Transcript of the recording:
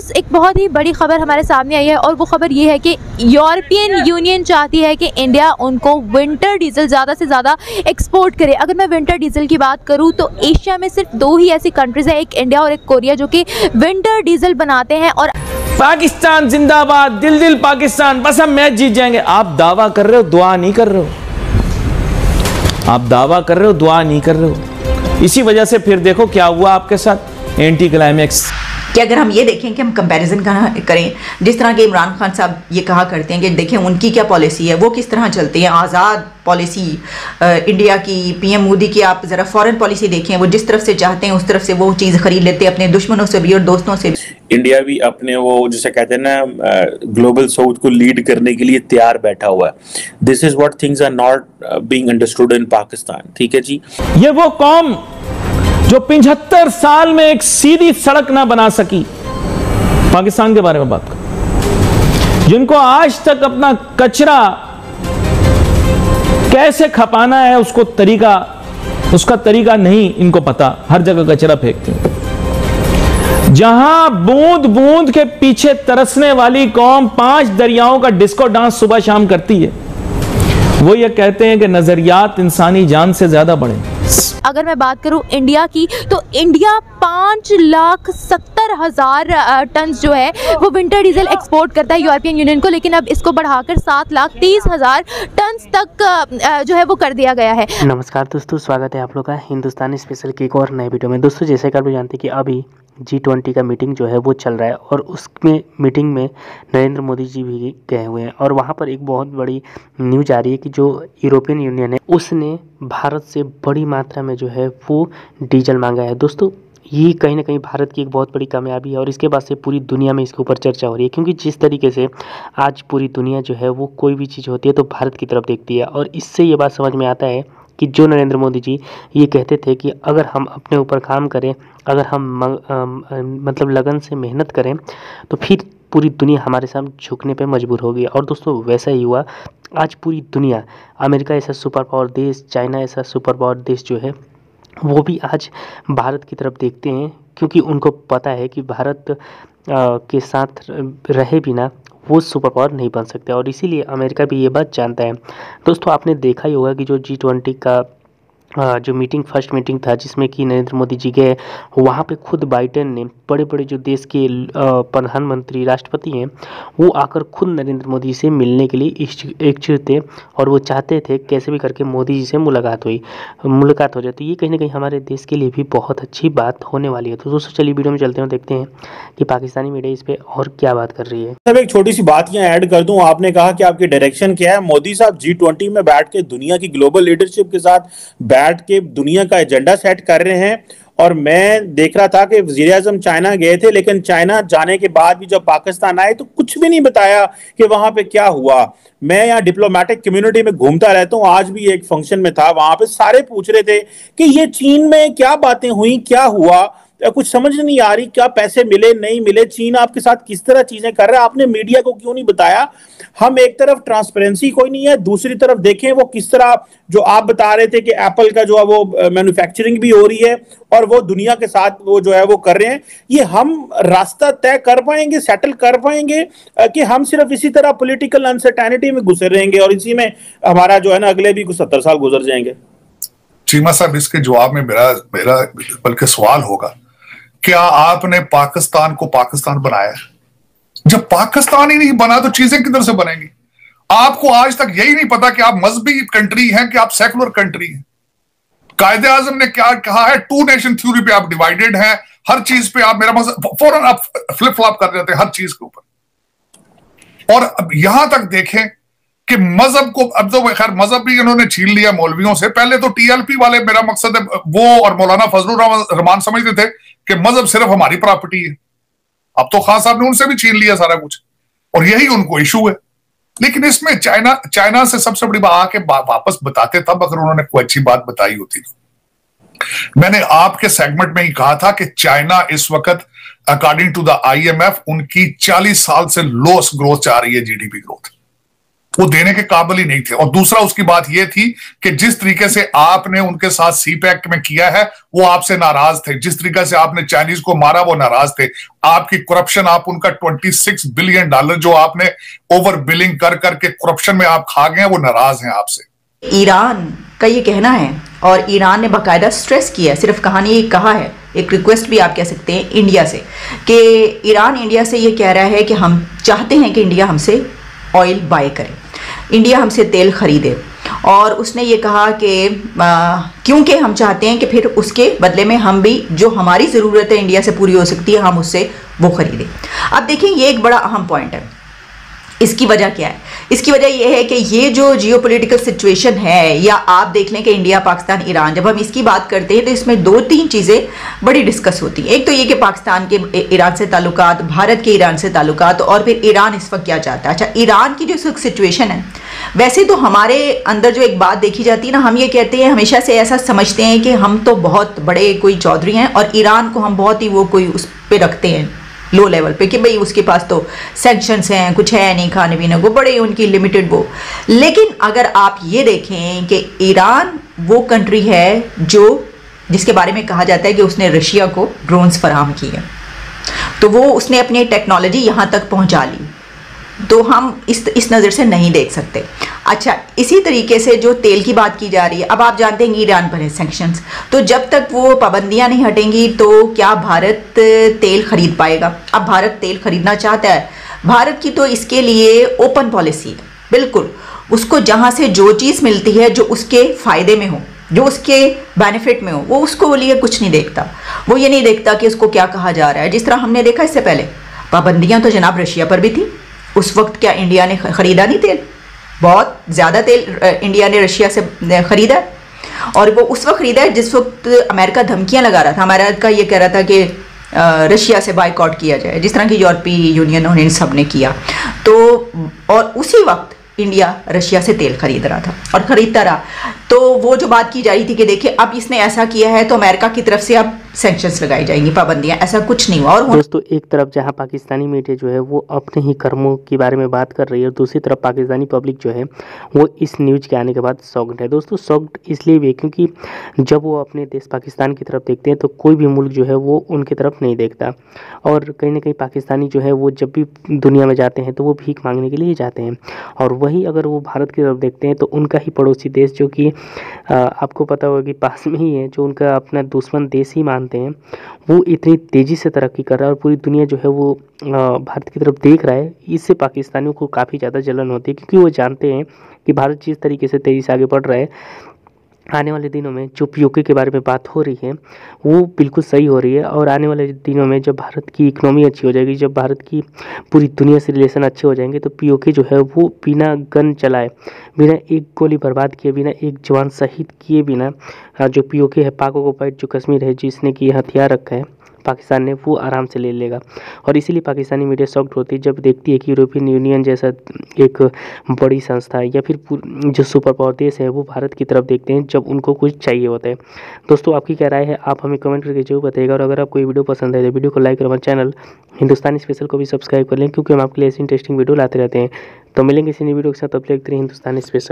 Viewers, एक बहुत ही बड़ी खबर हमारे सामने आई है और वो खबर ये है कि यूरोपियन यूनियन चाहती है कि इंडिया उनको विंटर डीजल ज़्यादा से ज़्यादा एक्सपोर्ट करे। अगर मैं विंटर डीजल की बात करूँ तो एशिया में सिर्फ 2 ही ऐसी कंट्रीज़ है, एक इंडिया और एक कोरिया, जो कि विंटर डीजल बनाते हैं। और पाकिस्तान जिंदाबाद, दिल दिल पाकिस्तान, बस हम मैच जीत जाएंगे। आप दावा कर रहे हो, दुआ नहीं कर रहे हो। आप दावा कर रहे हो, दुआ नहीं कर रहे हो। इसी वजह से फिर देखो क्या हुआ आपके साथ, एंटी क्लाइमैक्स। कि अगर हम ये देखें कि हम कंपैरिजन करें, जिस तरह के इमरान खान साहब ये कहा करते हैं कि देखें उनकी क्या पॉलिसी है, वो किस तरह चलती है, आज़ाद पॉलिसी इंडिया की, पीएम मोदी की आप ज़रा फॉरेन पॉलिसी देखें, वो जिस तरफ से चाहते हैं उस तरफ से वो चीज़ खरीद लेते हैं, अपने दुश्मनों से भी और दोस्तों से भी। इंडिया भी अपने वो जिसे कहते हैं ना ग्लोबल साउथ को लीड करने के लिए तैयार बैठा हुआ है। This is what things are not being understood in Pakistan. ठीक है जी, ये वो कौम जो 75 साल में एक सीधी सड़क ना बना सकी, पाकिस्तान के बारे में बात कर, जिनको आज तक अपना कचरा कैसे खपाना है उसका तरीका नहीं इनको पता, हर जगह कचरा फेंकते हैं। जहां बूंद बूंद के पीछे तरसने वाली कौम 5 दरियाओं का डिस्को डांस सुबह शाम करती है, वो ये कहते हैं कि नजरियात इंसानी जान से ज्यादा बड़े। अगर मैं बात करूं इंडिया की, तो इंडिया 5,70,000 टन जो है वो विंटर डीजल एक्सपोर्ट करता है यूरोपियन यूनियन को, लेकिन अब इसको बढ़ाकर 7,30,000 टन तक जो है वो कर दिया गया है। नमस्कार दोस्तों, स्वागत है आप लोग का हिंदुस्तानी स्पेशल की एक और नए वीडियो में। दोस्तों जैसे कि आप लोग जानते हैं कि अभी G20 का मीटिंग जो है वो चल रहा है और उसमें मीटिंग में नरेंद्र मोदी जी भी गए हुए हैं और वहाँ पर एक बहुत बड़ी न्यूज आ रही है कि जो यूरोपियन यूनियन है उसने भारत से बड़ी मात्रा में जो है वो डीजल मांगा है। दोस्तों ये कहीं ना कहीं भारत की एक बहुत बड़ी कामयाबी है और इसके बाद से पूरी दुनिया में इसके ऊपर चर्चा हो रही है, क्योंकि जिस तरीके से आज पूरी दुनिया जो है वो कोई भी चीज़ होती है तो भारत की तरफ देखती है। और इससे ये बात समझ में आता है कि जो नरेंद्र मोदी जी ये कहते थे कि अगर हम अपने ऊपर काम करें, अगर हम मतलब लगन से मेहनत करें तो फिर पूरी दुनिया हमारे साथ झुकने पे मजबूर होगी। और दोस्तों वैसा ही हुआ। आज पूरी दुनिया, अमेरिका ऐसा सुपर पावर देश, चाइना ऐसा सुपर पावर देश जो है वो भी आज भारत की तरफ देखते हैं, क्योंकि उनको पता है कि भारत के साथ रहे बिना वो सुपर पावर नहीं बन सकते और इसीलिए अमेरिका भी ये बात जानता है। दोस्तों आपने देखा ही होगा कि जो G20 का जो फर्स्ट मीटिंग था जिसमें कि नरेंद्र मोदी जी गए, वहाँ पे खुद बाइडेन ने, बड़े बड़े जो देश के प्रधानमंत्री, राष्ट्रपति हैं, वो आकर खुद नरेंद्र मोदी से मिलने के लिए इच्छुक थे और वो चाहते थे कैसे भी करके मोदी जी से मुलाकात हो जाती। ये कहीं ना कहीं हमारे देश के लिए भी बहुत अच्छी बात होने वाली है। तो दोस्तों चलिए वीडियो में चलते हैं, देखते हैं कि पाकिस्तानी मीडिया इस पर और क्या बात कर रही है। सब एक छोटी सी बात यहाँ ऐड कर दूं, आपने कहा कि आपकी डायरेक्शन क्या है। मोदी साहब G20 में बैठ के दुनिया की ग्लोबल लीडरशिप के साथ बैठ के दुनिया का एजेंडा सेट कर रहे हैं। और मैं देख रहा था कि वज़ीर आज़म चाइना गए थे, लेकिन चाइना जाने के बाद भी जब पाकिस्तान आए तो कुछ भी नहीं बताया कि वहां पे क्या हुआ। मैं यहाँ डिप्लोमेटिक कम्युनिटी में घूमता रहता हूँ, आज भी एक फंक्शन में था, वहां पे सारे पूछ रहे थे कि ये चीन में क्या बातें हुई, क्या हुआ, कुछ समझ नहीं आ रही, क्या पैसे मिले नहीं मिले, चीन आपके साथ किस तरह चीजें कर रहा है, आपने मीडिया को क्यों नहीं बताया। हम एक तरफ ट्रांसपेरेंसी कोई नहीं है, दूसरी तरफ देखें वो किस तरह, जो आप बता रहे थे कि एप्पल का जो है वो मैन्युफैक्चरिंग भी हो रही है और वो दुनिया के साथ वो जो है वो कर रहे हैं। ये हम रास्ता तय कर पाएंगे, सेटल कर पाएंगे कि हम सिर्फ इसी तरह पॉलिटिकल अनसर्टेनिटी में घुसे रहेंगे और इसी में हमारा जो है ना अगले भी कुछ 70 साल गुजर जाएंगे। चीमा साहब, इसके जवाब में मेरा बल्कि सवाल होगा, क्या आपने पाकिस्तान को पाकिस्तान बनाया? जब पाकिस्तान ही नहीं बना तो चीजें किधर से बनेंगी? आपको आज तक यही नहीं पता कि आप मजहबी कंट्री हैं कि आप सेकुलर कंट्री हैं। कायदे आजम ने क्या कहा है, 2 नेशन थ्योरी पे आप डिवाइडेड हैं, हर चीज पे आप, मेरा मजहब, फौरन आप फ्लिप फ्लॉप कर देते हैं हर चीज के ऊपर। और अब यहां तक देखें कि मजहब को, अब तो खैर मजहब भी इन्होंने छीन लिया मौलवियों से। पहले तो TLP वाले, मेरा मकसद है, वो और मौलाना फजलुर रहमान समझते थे कि मजहब सिर्फ हमारी प्रॉपर्टी है। अब तो खान साहब ने उनसे भी छीन लिया सारा कुछ और यही उनको इशू है। लेकिन इसमें चाइना से सबसे बड़ी बात आके वापस बताते तब अगर उन्होंने कोई अच्छी बात बताई होती। तो मैंने आपके सेगमेंट में ही कहा था कि चाइना इस वक्त अकॉर्डिंग टू द IMF उनकी 40 साल से लोएस्ट ग्रोथ आ रही है, GDP ग्रोथ। वो देने के काबिल ही नहीं थे। और दूसरा उसकी बात ये थी कि जिस तरीके से आपने उनके साथ सीपैक में किया है वो आपसे नाराज थे, जिस तरीके से आपने चाइनीज को मारा वो नाराज थे। आपकी करप्शन, आप उनका $26 बिलियन जो आपने ओवर बिलिंग कर करके करप्शन में आप खा गए, वो नाराज हैं आपसे। ईरान का ये कहना है और ईरान ने बाकायदा स्ट्रेस किया है, सिर्फ कहानी कहा है, एक रिक्वेस्ट भी आप कह सकते हैं इंडिया से, कि ईरान इंडिया से ये कह रहा है कि हम चाहते हैं कि इंडिया हमसे ऑयल बाय करे, इंडिया हमसे तेल खरीदे। और उसने ये कहा कि क्योंकि हम चाहते हैं कि फिर उसके बदले में हम भी जो हमारी ज़रूरत है इंडिया से पूरी हो सकती है, हम उससे वो खरीदें। अब देखें, ये एक बड़ा अहम पॉइंट है। इसकी वजह क्या है? इसकी वजह यह है कि ये जो जियोपॉलिटिकल सिचुएशन है, या आप देख लें कि इंडिया, पाकिस्तान, ईरान, जब हम इसकी बात करते हैं तो इसमें 2-3 चीज़ें बड़ी डिस्कस होती हैं। एक तो ये कि पाकिस्तान के ईरान से ताल्लुकात, भारत के ईरान से ताल्लुकात, और फिर ईरान इस वक्त क्या चाहता है। अच्छा, ईरान की जो सिचुएशन है, वैसे तो हमारे अंदर जो एक बात देखी जाती है ना, हम ये कहते हैं, हमेशा से ऐसा समझते हैं कि हम तो बहुत बड़े कोई चौधरी हैं और ईरान को हम बहुत ही वो कोई उस पर रखते हैं लो लेवल पे, कि भाई उसके पास तो सैंक्शंस हैं, कुछ है नहीं खाने पीने को, बड़े उनकी लिमिटेड वो। लेकिन अगर आप ये देखें कि ईरान वो कंट्री है जिसके बारे में कहा जाता है कि उसने रशिया को ड्रोन्स फराहम किए, तो वो उसने अपनी टेक्नोलॉजी यहाँ तक पहुँचा ली, तो हम इस नज़र से नहीं देख सकते। अच्छा, इसी तरीके से जो तेल की बात की जा रही है, अब आप जानते हैं ईरान पर है सैंक्शंस, तो जब तक वो पाबंदियां नहीं हटेंगी तो क्या भारत तेल खरीद पाएगा? अब भारत तेल खरीदना चाहता है, भारत की तो इसके लिए ओपन पॉलिसी है, बिल्कुल उसको जहां से जो चीज़ मिलती है जो उसके फ़ायदे में हो, जो उसके बेनिफिट में हो, वो उसको लिए कुछ नहीं देखता। वो ये नहीं देखता कि उसको क्या कहा जा रहा है। जिस तरह हमने देखा इससे पहले पाबंदियाँ तो जनाब रशिया पर भी थी, उस वक्त क्या इंडिया ने ख़रीदा नहीं तेल? बहुत ज़्यादा तेल इंडिया ने रशिया से ख़रीदा, और वो उस वक्त ख़रीदा है जिस वक्त अमेरिका धमकियां लगा रहा था। अमेरिका ये कह रहा था कि रशिया से बाइकआउट किया जाए, जिस तरह की यूरोपीय यूनियन और इन सब ने किया। तो और उसी वक्त इंडिया रशिया से तेल खरीद रहा था और ख़रीदता रहा। तो वो जो बात की जा रही थी कि देखिए अब इसने ऐसा किया है तो अमेरिका की तरफ से अब सैंक्शंस लगाई जाएंगी, पाबंदियां, ऐसा कुछ नहीं हुआ। और दोस्तों, एक तरफ जहां पाकिस्तानी मीडिया जो है वो अपने ही कर्मों के बारे में बात कर रही है, और दूसरी तरफ पाकिस्तानी पब्लिक जो है वो इस न्यूज़ के आने के बाद शॉक्ड है। दोस्तों, शॉक्ड इसलिए भी है क्योंकि जब वो अपने देश पाकिस्तान की तरफ देखते हैं तो कोई भी मुल्क जो है वो उनकी तरफ नहीं देखता, और कहीं ना कहीं पाकिस्तानी जो है वो जब भी दुनिया में जाते हैं तो वो भीख मांगने के लिए जाते हैं। और वही अगर वो भारत की तरफ देखते हैं तो उनका ही पड़ोसी देश, जो कि आपको पता होगा कि पास में ही है, जो उनका अपना दुश्मन देश ही मानते हैं, वो इतनी तेज़ी से तरक्की कर रहा है और पूरी दुनिया जो है वो भारत की तरफ देख रहा है। इससे पाकिस्तानियों को काफ़ी ज़्यादा जलन होती है, क्योंकि वो जानते हैं कि भारत जिस तरीके से तेज़ी से आगे बढ़ रहा है, आने वाले दिनों में जो पीओके के बारे में बात हो रही है वो बिल्कुल सही हो रही है। और आने वाले दिनों में जब भारत की इकोनॉमी अच्छी हो जाएगी, जब भारत की पूरी दुनिया से रिलेशन अच्छे हो जाएंगे, तो पीओके जो है वो बिना गन चलाए, बिना एक गोली बर्बाद किए, बिना एक जवान शहीद किए बिना, जो पीओके है, पाक ऑक्युपाइड जो कश्मीर है, जिसने कि हथियार रखा है पाकिस्तान ने, वो आराम से ले लेगा। और इसीलिए पाकिस्तानी मीडिया शॉक्ड होती है जब देखती है कि यूरोपियन यूनियन जैसा एक बड़ी संस्था या फिर जो सुपर पावर देश है वो भारत की तरफ देखते हैं जब उनको कुछ चाहिए होता है। दोस्तों, आपकी क्या राय है? आप हमें कमेंट करके जरूर बताइएगा, और अगर आपको ये वीडियो पसंद है तो वीडियो को लाइक कर, हमारे चैनल हिंदुस्तानी स्पेशल को भी सब्सक्राइब कर लें, क्योंकि हम आपके लिए ऐसी इंटरेस्टिंग वीडियो लाते रहते हैं। तो मिलेंगे इसी नई वीडियो के साथ, तब तक हिंदुस्तानी स्पेशल।